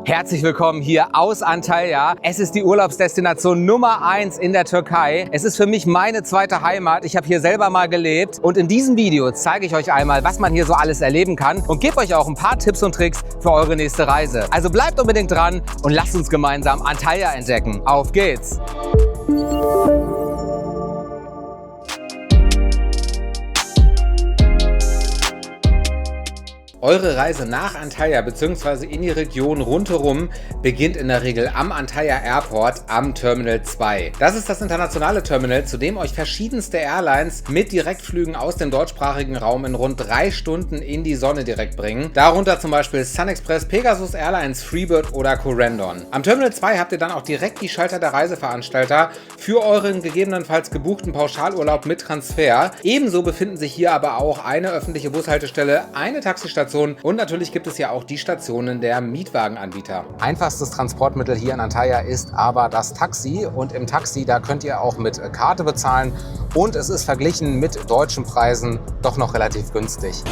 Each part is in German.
Herzlich willkommen hier aus Antalya. Es ist die Urlaubsdestination Nummer 1 in der Türkei. Es ist für mich meine zweite Heimat. Ich habe hier selber mal gelebt. Und in diesem Video zeige ich euch einmal, was man hier so alles erleben kann und gebe euch auch ein paar Tipps und Tricks für eure nächste Reise. Also bleibt unbedingt dran und lasst uns gemeinsam Antalya entdecken. Auf geht's! Eure Reise nach Antalya bzw. in die Region rundherum beginnt in der Regel am Antalya Airport am Terminal 2. Das ist das internationale Terminal, zu dem euch verschiedenste Airlines mit Direktflügen aus dem deutschsprachigen Raum in rund 3 Stunden in die Sonne direkt bringen. Darunter zum Beispiel SunExpress, Pegasus Airlines, Freebird oder Corendon. Am Terminal 2 habt ihr dann auch direkt die Schalter der Reiseveranstalter für euren gegebenenfalls gebuchten Pauschalurlaub mit Transfer. Ebenso befinden sich hier aber auch eine öffentliche Bushaltestelle, eine Taxistation und natürlich gibt es ja auch die Stationen der Mietwagenanbieter. Einfachstes Transportmittel hier in Antalya ist aber das Taxi und im Taxi, da könnt ihr auch mit Karte bezahlen und es ist verglichen mit deutschen Preisen doch noch relativ günstig.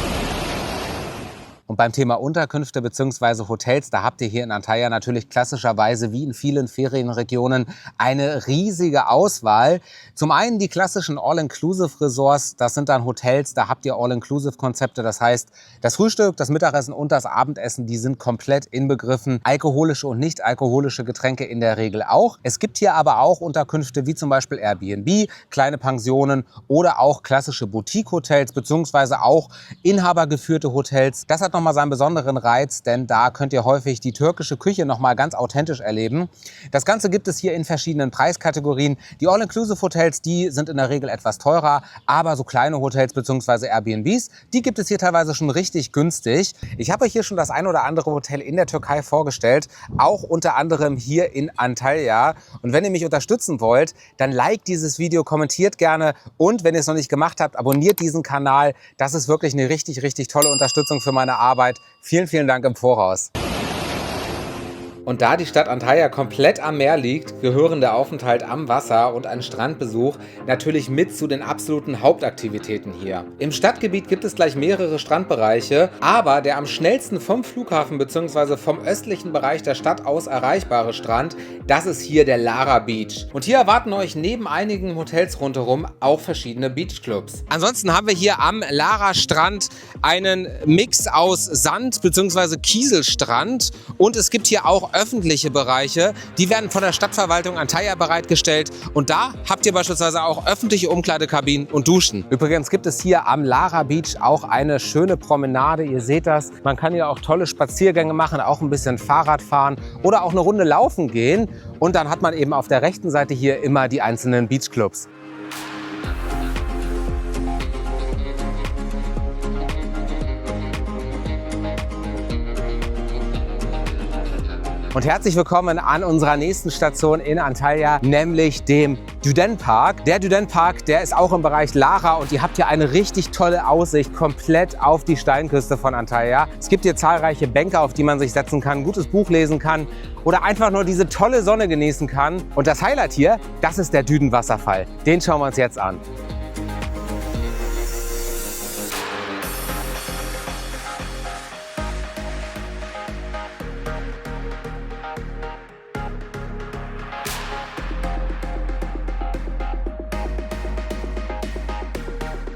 Und beim Thema Unterkünfte bzw. Hotels, da habt ihr hier in Antalya natürlich klassischerweise wie in vielen Ferienregionen eine riesige Auswahl. Zum einen die klassischen All-Inclusive-Resorts, das sind dann Hotels, da habt ihr All-Inclusive-Konzepte, das heißt, das Frühstück, das Mittagessen und das Abendessen, die sind komplett inbegriffen. Alkoholische und nicht alkoholische Getränke in der Regel auch. Es gibt hier aber auch Unterkünfte wie zum Beispiel Airbnb, kleine Pensionen oder auch klassische Boutique-Hotels bzw. auch inhabergeführte Hotels. Das hat nochmal seinen besonderen Reiz, denn da könnt ihr häufig die türkische Küche nochmal ganz authentisch erleben. Das Ganze gibt es hier in verschiedenen Preiskategorien. Die All-Inclusive-Hotels, die sind in der Regel etwas teurer, aber so kleine Hotels bzw. Airbnbs, die gibt es hier teilweise schon richtig günstig. Ich habe euch hier schon das ein oder andere Hotel in der Türkei vorgestellt, auch unter anderem hier in Antalya. Und wenn ihr mich unterstützen wollt, dann liked dieses Video, kommentiert gerne und wenn ihr es noch nicht gemacht habt, abonniert diesen Kanal. Das ist wirklich eine richtig, richtig tolle Unterstützung für meine Arbeit. Vielen, vielen Dank im Voraus. Und da die Stadt Antalya komplett am Meer liegt, gehören der Aufenthalt am Wasser und ein Strandbesuch natürlich mit zu den absoluten Hauptaktivitäten hier. Im Stadtgebiet gibt es gleich mehrere Strandbereiche, aber der am schnellsten vom Flughafen bzw. vom östlichen Bereich der Stadt aus erreichbare Strand, das ist hier der Lara Beach. Und hier erwarten euch neben einigen Hotels rundherum auch verschiedene Beachclubs. Ansonsten haben wir hier am Lara Strand einen Mix aus Sand bzw. Kieselstrand und es gibt hier auch öffentliche Bereiche, die werden von der Stadtverwaltung Antalya bereitgestellt und da habt ihr beispielsweise auch öffentliche Umkleidekabinen und Duschen. Übrigens gibt es hier am Lara Beach auch eine schöne Promenade, ihr seht das. Man kann hier auch tolle Spaziergänge machen, auch ein bisschen Fahrrad fahren oder auch eine Runde laufen gehen und dann hat man eben auf der rechten Seite hier immer die einzelnen Beachclubs. Und herzlich willkommen an unserer nächsten Station in Antalya, nämlich dem Düden Park. Der Düden Park, der ist auch im Bereich Lara und ihr habt hier eine richtig tolle Aussicht komplett auf die Steinküste von Antalya. Es gibt hier zahlreiche Bänke, auf die man sich setzen kann, ein gutes Buch lesen kann oder einfach nur diese tolle Sonne genießen kann. Und das Highlight hier, das ist der Düden Wasserfall. Den schauen wir uns jetzt an.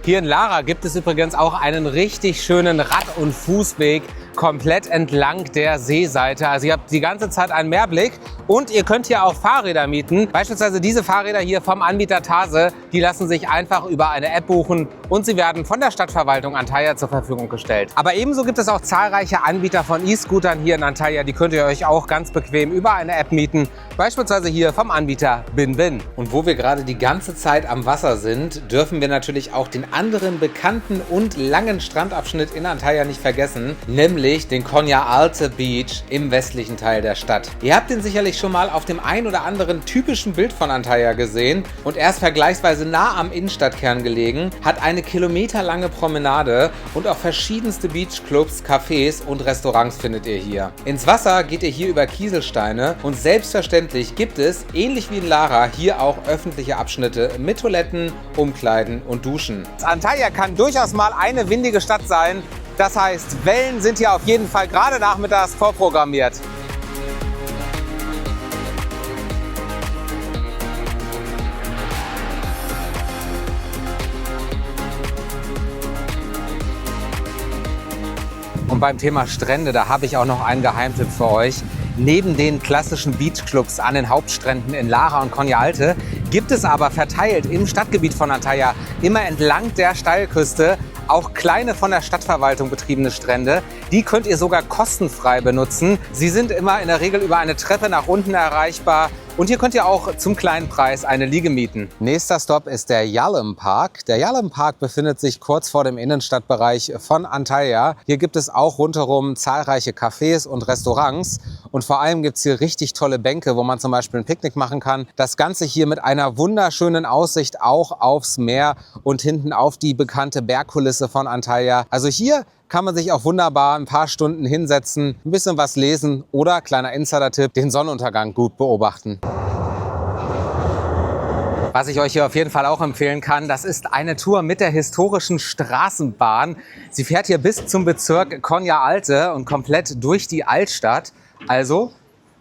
Hier in Lara gibt es übrigens auch einen richtig schönen Rad- und Fußweg komplett entlang der Seeseite. Also ihr habt die ganze Zeit einen Meerblick und ihr könnt hier auch Fahrräder mieten. Beispielsweise diese Fahrräder hier vom Anbieter Tase, die lassen sich einfach über eine App buchen und sie werden von der Stadtverwaltung Antalya zur Verfügung gestellt. Aber ebenso gibt es auch zahlreiche Anbieter von E-Scootern hier in Antalya, die könnt ihr euch auch ganz bequem über eine App mieten. Beispielsweise hier vom Anbieter Binbin. Und wo wir gerade die ganze Zeit am Wasser sind, dürfen wir natürlich auch den anderen bekannten und langen Strandabschnitt in Antalya nicht vergessen, nämlich den Konyaaltı Beach im westlichen Teil der Stadt. Ihr habt den sicherlich schon mal auf dem ein oder anderen typischen Bild von Antalya gesehen und er ist vergleichsweise nah am Innenstadtkern gelegen, hat eine kilometerlange Promenade und auch verschiedenste Beachclubs, Cafés und Restaurants findet ihr hier. Ins Wasser geht ihr hier über Kieselsteine und selbstverständlich gibt es, ähnlich wie in Lara, hier auch öffentliche Abschnitte mit Toiletten, Umkleiden und Duschen. Antalya kann durchaus mal eine windige Stadt sein. Das heißt, Wellen sind hier auf jeden Fall gerade nachmittags vorprogrammiert. beim Thema Strände, da habe ich auch noch einen Geheimtipp für euch. Neben den klassischen Beachclubs an den Hauptstränden in Lara und Konya Alte gibt es aber verteilt im Stadtgebiet von Antalya immer entlang der Steilküste auch kleine von der Stadtverwaltung betriebene Strände. Die könnt ihr sogar kostenfrei benutzen. Sie sind immer in der Regel über eine Treppe nach unten erreichbar. Und hier könnt ihr auch zum kleinen Preis eine Liege mieten. Nächster Stopp ist der Yalem Park. Der Yalem Park befindet sich kurz vor dem Innenstadtbereich von Antalya. Hier gibt es auch rundherum zahlreiche Cafés und Restaurants. Und vor allem gibt es hier richtig tolle Bänke, wo man zum Beispiel ein Picknick machen kann. Das Ganze hier mit einer wunderschönen Aussicht auch aufs Meer und hinten auf die bekannte Bergkulisse von Antalya. Also hier kann man sich auch wunderbar ein paar Stunden hinsetzen, ein bisschen was lesen oder, kleiner Insider-Tipp, den Sonnenuntergang gut beobachten. Was ich euch hier auf jeden Fall auch empfehlen kann, das ist eine Tour mit der historischen Straßenbahn. Sie fährt hier bis zum Bezirk Konya Alte und komplett durch die Altstadt. Also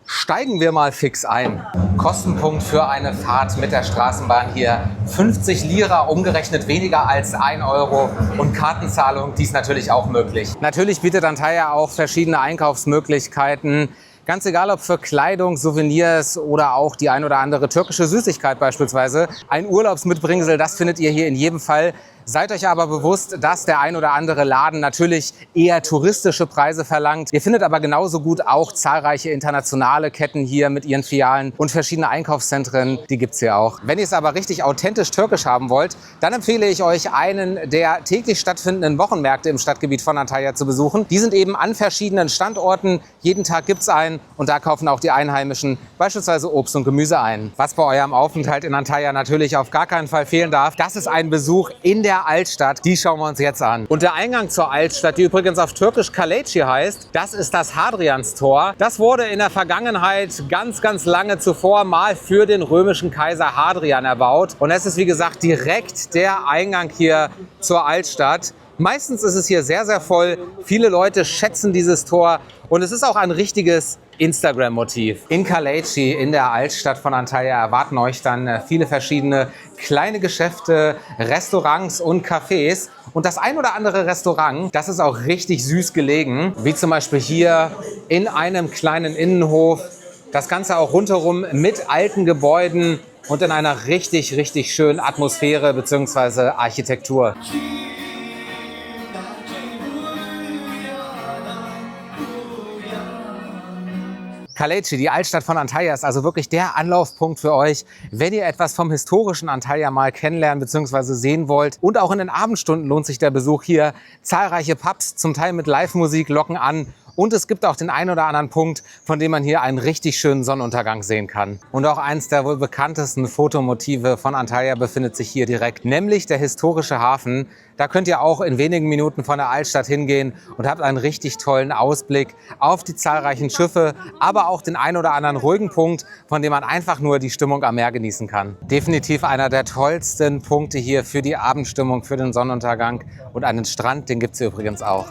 steigen wir mal fix ein. Kostenpunkt für eine Fahrt mit der Straßenbahn hier 50 Lira, umgerechnet weniger als 1 Euro, und Kartenzahlung, die ist natürlich auch möglich. Natürlich bietet Antalya auch verschiedene Einkaufsmöglichkeiten. Ganz egal, ob für Kleidung, Souvenirs oder auch die ein oder andere türkische Süßigkeit beispielsweise. Ein Urlaubsmitbringsel, das findet ihr hier in jedem Fall. Seid euch aber bewusst, dass der ein oder andere Laden natürlich eher touristische Preise verlangt. Ihr findet aber genauso gut auch zahlreiche internationale Ketten hier mit ihren Filialen und verschiedene Einkaufszentren, die gibt's hier auch. Wenn ihr es aber richtig authentisch türkisch haben wollt, dann empfehle ich euch, einen der täglich stattfindenden Wochenmärkte im Stadtgebiet von Antalya zu besuchen. Die sind eben an verschiedenen Standorten. Jeden Tag gibt's einen und da kaufen auch die Einheimischen beispielsweise Obst und Gemüse ein. Was bei eurem Aufenthalt in Antalya natürlich auf gar keinen Fall fehlen darf, das ist ein Besuch in der Altstadt. Die schauen wir uns jetzt an. Und der Eingang zur Altstadt, die übrigens auf Türkisch Kaleci heißt, das ist das Hadrianstor. Das wurde in der Vergangenheit ganz lange zuvor mal für den römischen Kaiser Hadrian erbaut. Und es ist, wie gesagt, direkt der Eingang hier zur Altstadt. Meistens ist es hier sehr voll. Viele Leute schätzen dieses Tor und es ist auch ein richtiges Instagram-Motiv. In Kaleci, in der Altstadt von Antalya, erwarten euch dann viele verschiedene kleine Geschäfte, Restaurants und Cafés. Und das ein oder andere Restaurant, das ist auch richtig süß gelegen, wie zum Beispiel hier in einem kleinen Innenhof. Das Ganze auch rundherum mit alten Gebäuden und in einer richtig schönen Atmosphäre bzw. Architektur. Kaleci, die Altstadt von Antalya, ist also wirklich der Anlaufpunkt für euch, wenn ihr etwas vom historischen Antalya mal kennenlernen bzw. sehen wollt. Und auch in den Abendstunden lohnt sich der Besuch hier. Zahlreiche Pubs, zum Teil mit Live-Musik, locken an. Und es gibt auch den einen oder anderen Punkt, von dem man hier einen richtig schönen Sonnenuntergang sehen kann. Und auch eins der wohl bekanntesten Fotomotive von Antalya befindet sich hier direkt, nämlich der historische Hafen. Da könnt ihr auch in wenigen Minuten von der Altstadt hingehen und habt einen richtig tollen Ausblick auf die zahlreichen Schiffe, aber auch den einen oder anderen ruhigen Punkt, von dem man einfach nur die Stimmung am Meer genießen kann. Definitiv einer der tollsten Punkte hier für die Abendstimmung, für den Sonnenuntergang. Und einen Strand, den gibt's hier übrigens auch.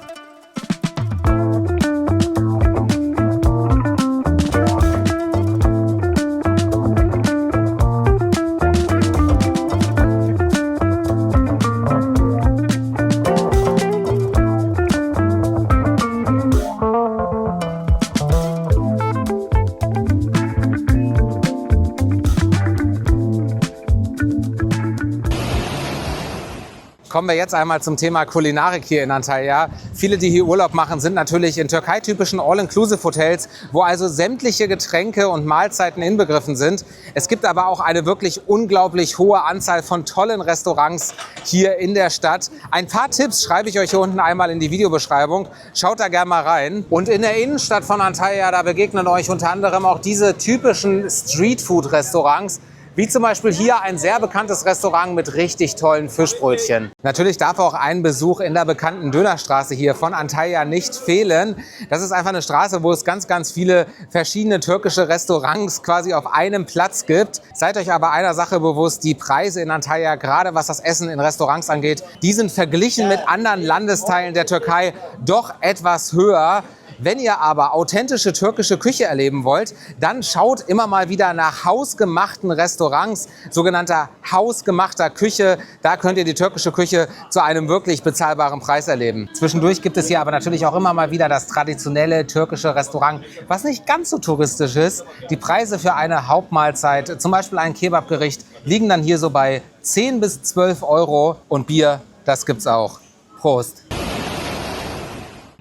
Kommen wir jetzt einmal zum Thema Kulinarik hier in Antalya. Viele, die hier Urlaub machen, sind natürlich in Türkei-typischen All-Inclusive-Hotels, wo also sämtliche Getränke und Mahlzeiten inbegriffen sind. Es gibt aber auch eine wirklich unglaublich hohe Anzahl von tollen Restaurants hier in der Stadt. Ein paar Tipps schreibe ich euch hier unten einmal in die Videobeschreibung. Schaut da gerne mal rein. Und in der Innenstadt von Antalya, da begegnen euch unter anderem auch diese typischen Streetfood-Restaurants, wie zum Beispiel hier ein sehr bekanntes Restaurant mit richtig tollen Fischbrötchen. Natürlich darf auch ein Besuch in der bekannten Dönerstraße hier von Antalya nicht fehlen. Das ist einfach eine Straße, wo es ganz viele verschiedene türkische Restaurants quasi auf einem Platz gibt. Seid euch aber einer Sache bewusst: Die Preise in Antalya, gerade was das Essen in Restaurants angeht, die sind verglichen mit anderen Landesteilen der Türkei doch etwas höher. Wenn ihr aber authentische türkische Küche erleben wollt, dann schaut immer mal wieder nach hausgemachten Restaurants, sogenannter hausgemachter Küche. Da könnt ihr die türkische Küche zu einem wirklich bezahlbaren Preis erleben. Zwischendurch gibt es hier aber natürlich auch immer mal wieder das traditionelle türkische Restaurant, was nicht ganz so touristisch ist. Die Preise für eine Hauptmahlzeit, zum Beispiel ein Kebabgericht, liegen dann hier so bei 10 bis 12 Euro und Bier, das gibt's auch. Prost!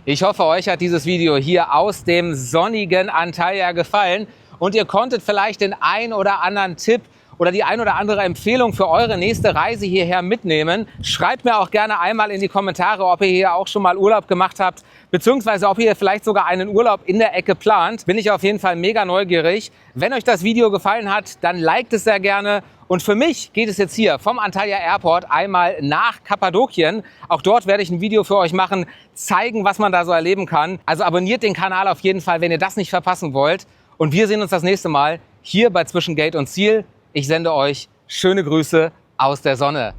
Ich hoffe, euch hat dieses Video hier aus dem sonnigen Antalya gefallen und ihr konntet vielleicht den ein oder anderen Tipp oder die ein oder andere Empfehlung für eure nächste Reise hierher mitnehmen. Schreibt mir auch gerne einmal in die Kommentare, ob ihr hier auch schon mal Urlaub gemacht habt, beziehungsweise ob ihr vielleicht sogar einen Urlaub in der Ecke plant. Bin ich auf jeden Fall mega neugierig. Wenn euch das Video gefallen hat, dann liked es sehr gerne. Und für mich geht es jetzt hier vom Antalya Airport einmal nach Kappadokien. Auch dort werde ich ein Video für euch machen, zeigen, was man da so erleben kann. Also abonniert den Kanal auf jeden Fall, wenn ihr das nicht verpassen wollt. Und wir sehen uns das nächste Mal hier bei Zwischen Gate und Ziel. Ich sende euch schöne Grüße aus der Sonne.